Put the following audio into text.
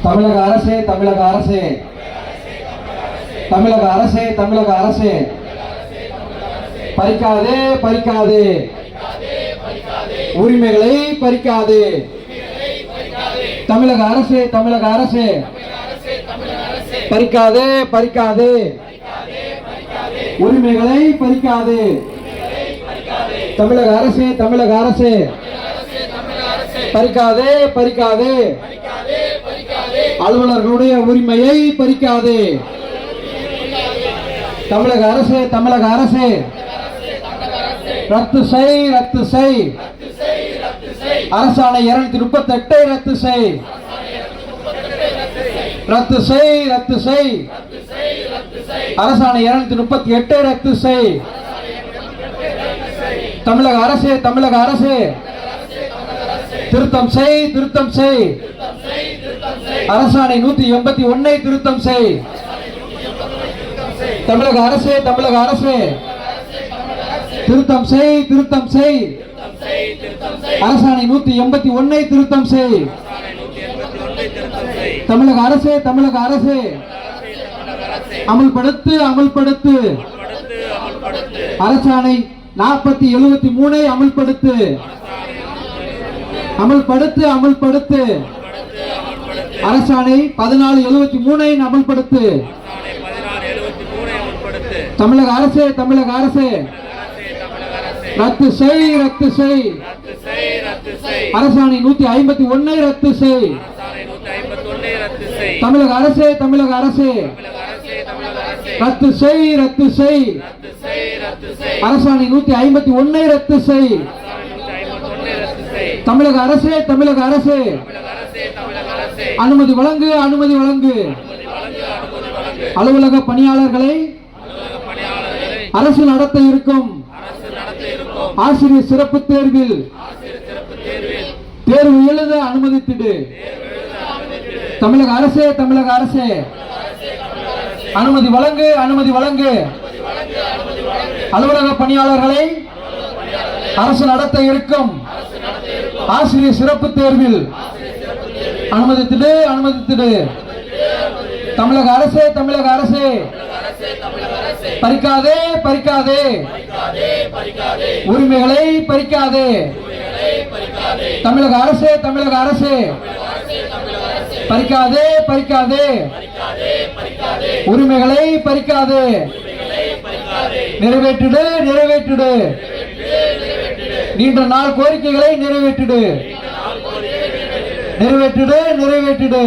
தமிழக அரசே தமிழக அரசே தமிழக அரசே தமிழக அரசே பறிக்காதே பறிக்காதே உரிமைகளை பறிக்காதே. தமிழக அரசே தமிழக அரசே பறிக்காதே பறிக்காதே உரிமைகளை பறிக்காதே. தமிழக அரசே தமிழக அரசே பறிக்காதே பறிக்காதே அலுவலர்களுடைய உரிமையை பறிக்காதே. தமிழக அரசே தமிழக அரசே ரத்து செய் ரத்து செய் அரசாணை 238 ரத்து செய் ரத்து செய் ரத்து செய் அரசாணை 238 ரத்து செய். தமிழக அரசே தமிழக அரசே திருத்தம் செய் திருத்தம் செய் அரசாணை 181 திருத்தம் செய். தமிழக அரசே தமிழக அரசே திருத்தம் செய் திருத்தம் செய் அரசாணை 181 திருத்தம் செய். தமிழக அரசே தமிழக அரசே அமல்படுத்து அமல்படுத்து அரசாணை 4073 அமல்படுத்து அமல்படுத்து அமல்படுத்து அரசாணை 1473 அமல்படுத்து. தமிழக அரசே தமிழக அரசே ரத்து செய் ரத்து செய் அரசாணை 151 ரத்து செய். தமிழக அரசே தமிழக அரசே ரத்து செய் ரத்து செய் அரசாணை 151 ரத்து செய். தமிழக அரசே தமிழக அரசே அனுமதி வழங்கு அனுமதி வழங்கு அலுவலக பணியாளர்களை அரசு நடத்த இருக்கும் ஆசிரியர் சிறப்பு தேர்வில் தேர்வு எழுத அனுமதித்திடு. தமிழக அரசே தமிழக அரசே அனுமதி வழங்கு அனுமதி வழங்கு அலுவலக பணியாளர்களை அரசு நடத்த இருக்கும் ஆசிரியர் சிறப்பு தேர்வில் அனுமதித்திடு அனுமதித்திடு. தமிழக அரசே தமிழக அரசே பறிக்காதே பறிக்காதே உரிமைகளை பறிக்காதே. தமிழக அரசே தமிழக அரசே பறிக்காதே பறிக்காதே உரிமைகளை பறிக்காதே. நிறைவேற்றிடு நிறைவேற்றிடு நீண்ட நாள் கோரிக்கைகளை நிறைவேற்றிடு நிறைவேற்றிடு நிறைவேற்றிடு.